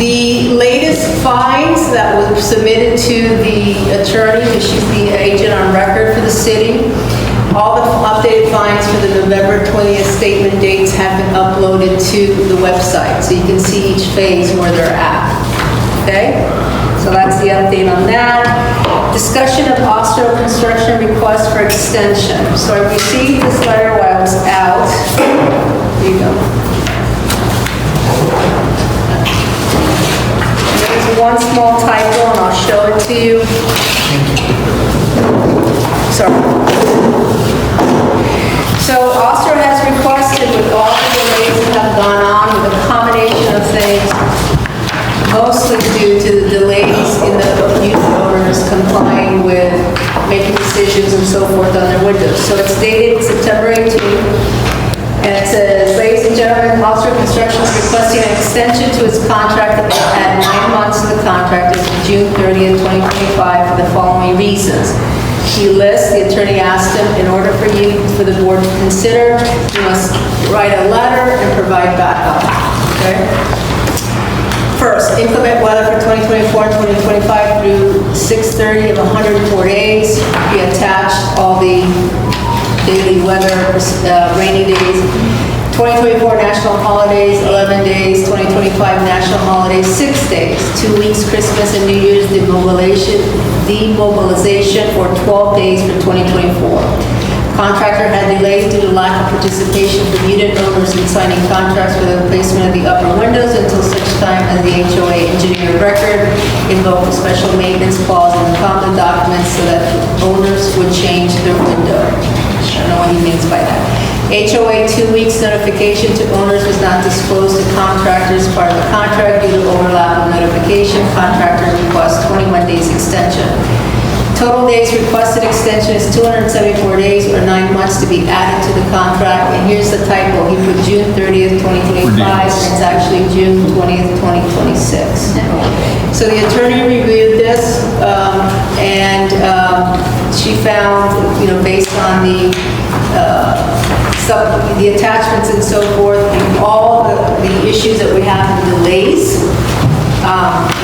The latest fines that were submitted to the attorney, because she's the agent on record for the city, all the updated fines for the November 20th statement dates have been uploaded to the website, so you can see each phase where they're at. Okay? So that's the update on that. Discussion of Austro Construction request for extension. So I received this letter while I was out. Here you go. There's one small typo, and I'll show it to you. Sorry. So Austro has requested, with all the delays that have gone on, with a combination of things, mostly due to the delays in the unit owners complying with making decisions and so forth on their windows. So it's dated September 18th, and it says, ladies and gentlemen, Austro Construction is requesting an extension to its contract that will add 9 months to the contract as of June 30th, 2025 for the following reasons. He lists, the attorney asked him, in order for the board to consider, you must write a letter and provide backup. Okay? First, inclement weather for 2024 and 2025 through 6/30 of 104 days. He attached all the daily weather, rainy days. 2024 national holidays, 11 days. 2025 national holidays, 6 days. 2 weeks, Christmas and New Year's demobilization for 12 days for 2024. Contractor had delays due to lack of participation from unit owners in signing contracts for the replacement of the upper windows until such time as the HOA engineer of record invoked a special maintenance clause in the common documents so that owners would change their window. I don't know what he means by that. HOA 2 weeks notification to owners was not disclosed to contractors as part of the contract due to overlap of notification. Contractor requests 21 days extension. Total days requested extension is 274 days or 9 months to be added to the contract. And here's the typo. He put June 30th, 2025, and it's actually June 20th, 2026. So the attorney reviewed this, and she found, based on the attachments and so forth, and all the issues that we have in delays,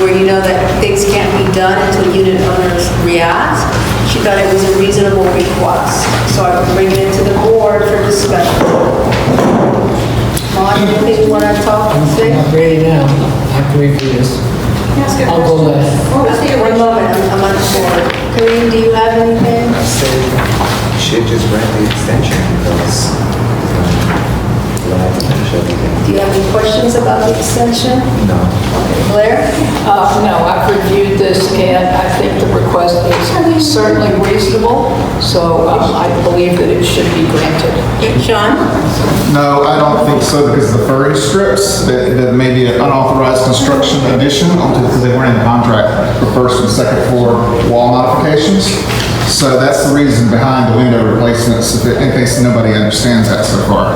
where you know that things can't be done until unit owners react, she thought it was a reasonable request. So I would bring it into the board for discussion. Mon, anything you want to talk and say? I'm not ready now. I have to review this. I'll go left. One moment, I'm on the board. Kareem, do you have anything? I said you should just grant the extension because you don't have to finish everything. Do you have any questions about the extension? No. Okay, Blair? No, I've reviewed this, and I think the request is certainly reasonable, so I believe that it should be granted. Sean? No, I don't think so because the furring strips, that may be an unauthorized construction addition because they weren't in the contract for first and second floor wall modifications. So that's the reason behind the window replacements, in case nobody understands that so far.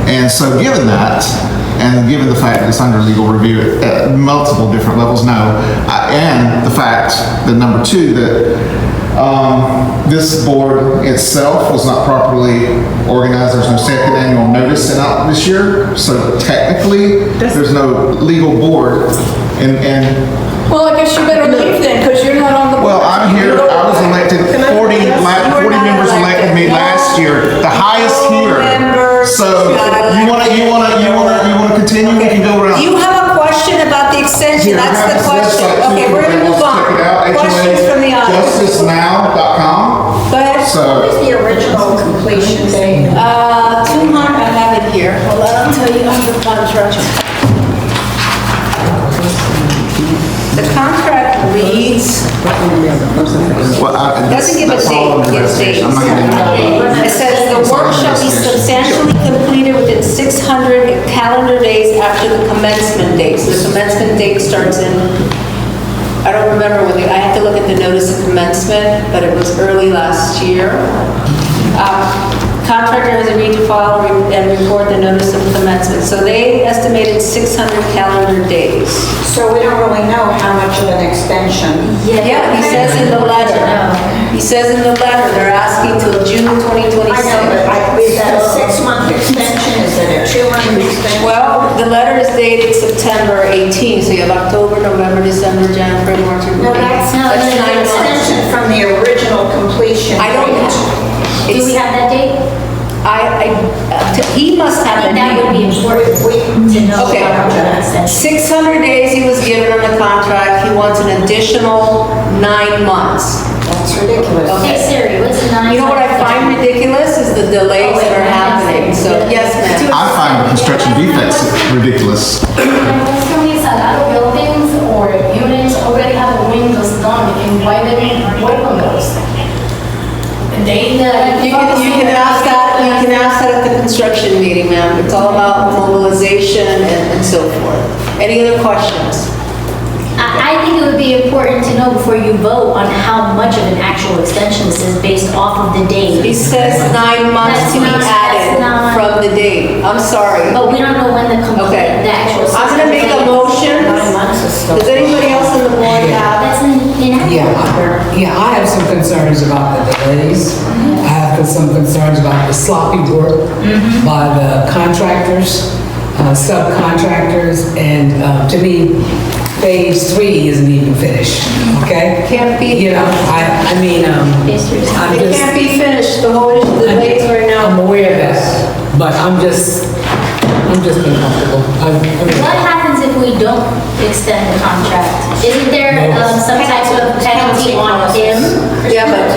And so given that, and given the fact that it's under legal review at multiple different levels now, and the fact that number two, that this board itself was not properly organized. There's no second annual notice sent out this year. So technically, there's no legal board. Well, I guess you better leave then, because you're not on the board. Well, I'm here. I was elected, 40 members elected me last year, the highest here. So you want to continue? We can go around. You have a question about the extension? That's the question. Okay, we're going to move on. Questions from the audience. JusticeNow.com. Go ahead. So, What is the original completion date? 200, I have it here. Hold on, I'll tell you on the contract. The contract reads, doesn't give a date, it gives dates. It says the work shall be substantially completed within 600 calendar days after the commencement date. So the commencement date starts in, I don't remember when, I have to look at the notice of commencement, but it was early last year. Contractor has agreed to file and report the notice of commencement. So they estimated 600 calendar days. So we don't really know how much of an extension. Yeah, he says in the letter. He says in the letter, they're asking till June 2026. I know, but is that a 6-month extension? Is it a 2-month extension? Well, the letter is dated September 18, so you have October, he must have I a think that would name. be important to know Okay. about the extension. 600 days he was given on the contract, he wants an additional 9 months. That's ridiculous. Hey Siri, what's the 9? You know what I find ridiculous is the delays that are happening, so, yes, ma'am. I find the construction defects ridiculous. Some of a lot of buildings or units already have the windows done, and why they don't work on those? You can ask that at the construction meeting, ma'am. It's all about mobilization and so forth. Any other questions? I think it would be important to know before you vote on how much of an actual extension this is based off of the date. He says 9 months to be That's added not- from the date. I'm sorry. But we don't know when the complete, Okay. the actual. I'm gonna make a motion. 9 months is still. Does anybody else on the board have? That's inaccurate. Yeah, I have some concerns about the delays. I have some concerns about the sloppy work by the contractors, subcontractors, and to me, phase 3 isn't even finished, okay? Can't be. You know, I mean, Phase 3 is I'm It just. can't be finished. The whole issue, the delays right I'm now. aware of that, but I'm just uncomfortable. What happens if we don't extend the contract? Isn't there some type of penalty on him? Yeah, but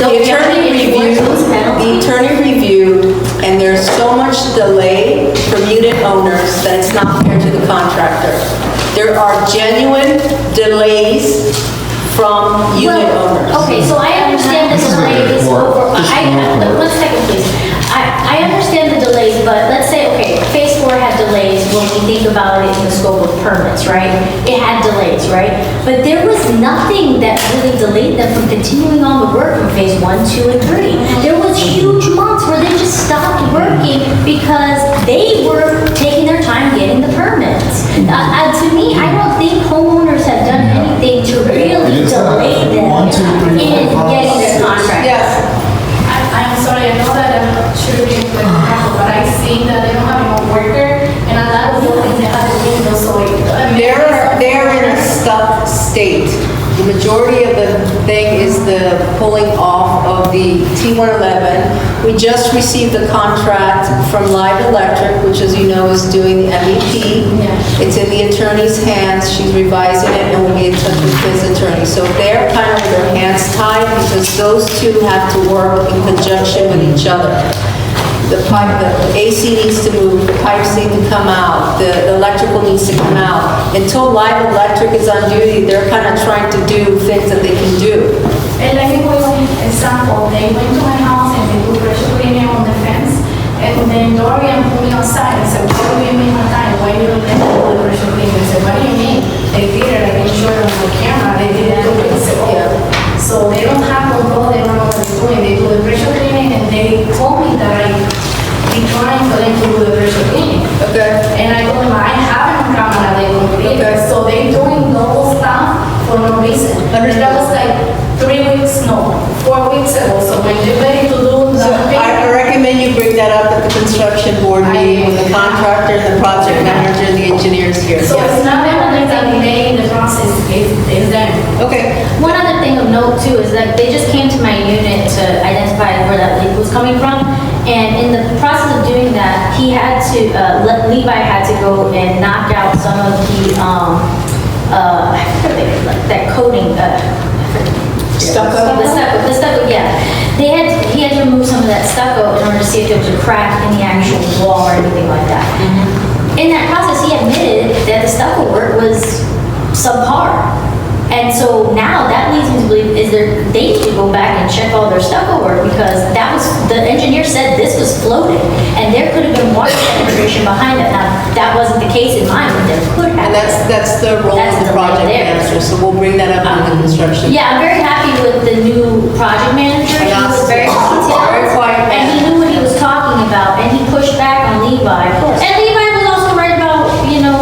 Don't the we have attorney to enforce reviewed, those penalties? the attorney reviewed, and there's so much delay from unit owners that it's not fair to the contractor. There are genuine delays from unit Well, owners. okay, so I understand the This is a good delays report. over, This is a good report. 1 second please. I understand the delays, but let's say, okay, phase 4 had delays when we think about it in the scope of permits, right? It had delays, right? But there was nothing that really delayed them from continuing on the work from phase 1, 2, and 3. There was huge months where they just stopped working because they were taking their time getting the permits. To me, I don't think homeowners have done anything to really It is, delay them 1, 2, 3, in 4, 5, getting their 6. contract. Yes, I'm sorry, I know that should be example, but I see that they don't have no worker, and a lot of buildings, they have the windows, so they're in a stuck state. The majority of the thing is the pulling off of the T111. We just received the contract from Live Electric, which, as you know, is doing the MEP. It's in the attorney's hands. She's revising it, and we'll be in touch with his attorney. So they're kind of with their hands tied because those two have to work in conjunction with each other. The pipe, the AC needs to move, the pipes need to come out, the electrical needs to come out. Until Live Electric is on duty, they're kind of trying to do things that they can do. And let me give you an example. They went to my house and they put pressure cleaning on the fence. And then Dorian put me outside and said, "Why do you mean my time? Why you don't let me do the pressure cleaning?" I said, "What do you mean?" They did it. I can show it on the camera. They did it 2 weeks ago. So they don't have control. They don't know what they're doing. They do the pressure cleaning and they told me that I declined for them to do the pressure cleaning. Okay? And I told them, I have it on camera, they complete Okay. it. So they doing double stuff for no reason. That was like 3 weeks, no, 4 weeks ago. So when they're ready to do So the I recommend you bring that up at the construction board meeting with the contractor, the project manager, and the engineers here. so Yes. it's not another delay in the process, it's done. Okay. One other thing of note too is that they just came to my unit to identify where that leak was coming from. And in the process of doing that, he had to, Levi had to go and knock out some of the, I forget like that coating, Stucco? The stucco, yeah. He had to remove some of that stucco in order to see if there was a crack in the actual wall or anything like that. In that process, he admitted that the stucco work was subpar. And so now that leads me to believe they need to go back and check all their stucco work because the engineer said this was floating and there could have been water penetration behind it. Now, that wasn't the case in mine, but there could have. And that's the role of the project manager, so we'll bring that up in the construction. Yeah, I'm very happy with the new project manager. He was very detailed. Very quiet man. And he knew what he was talking about, and he pushed back on Levi. Of course. And Levi was also right about,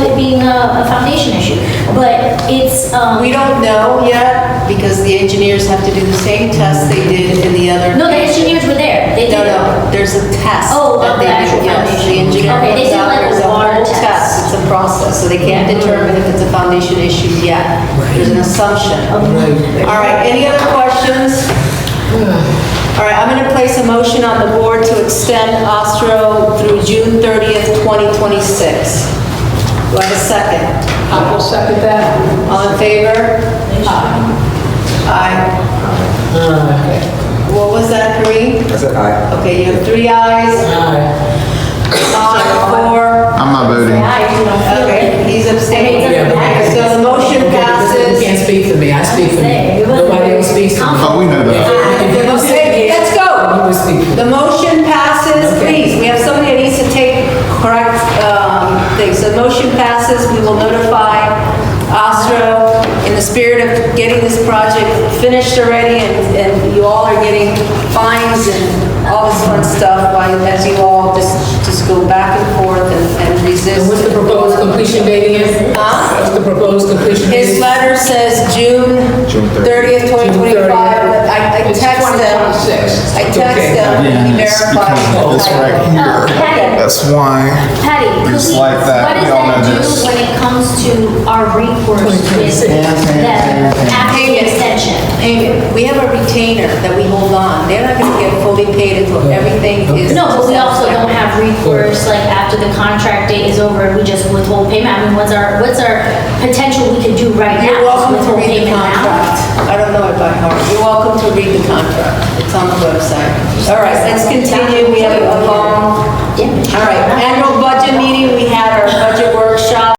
it being a foundation issue. But it's, We don't know yet, because the engineers have to do the same tests they did in the other. no, the engineers were there. They No, did. no, there's a test. Oh, that of they the do. actual Yes, foundation. the engineer Okay, they comes did out, like a there's water whole test. It's a process, so they can't determine if it's a foundation issue yet. There's an assumption. All right, any other questions? All right, I'm gonna place a motion on the board to extend Austro through June 30th, 2026. Do I have a second? I will second that. All in favor? Aye. What was that, Kareem? I said aye. Okay, you have 3 ayes. Aye, 4. I'm not voting. Okay, he's abstaining. Okay, so the motion You passes. can't speak for me, I speak for me. Nobody else speaks for me. Oh, we know that. Okay, let's You go. will speak for me. The motion passes, please. We have somebody that needs to take correct things. So the motion passes, we will notify Austro in the spirit of getting this project finished already, and you all are getting fines and all this fun stuff as you all just go back and forth and resist. And what's the proposed completion date again? Huh? What's the proposed completion date? His letter says June 30th, 2025, but I It's text them. 2026. I text them, he verified. This right here, Patty, that's why. Patty, could Just we- like that, what we does all that know do this. when it comes to our recourse with the after the extension? Amy, we have a retainer that we hold on. They're not gonna get fully paid until everything is. No, but we also don't have recourse, like, after the contract date is over, we just withhold payment. I mean, what's our potential we could do right now? You're welcome to Withhold read the payment now? contract. I don't know it by heart. You're welcome to read the contract. It's on the website. All right, let's continue. We have a long, Yeah. all right, annual budget meeting. We had our budget workshop.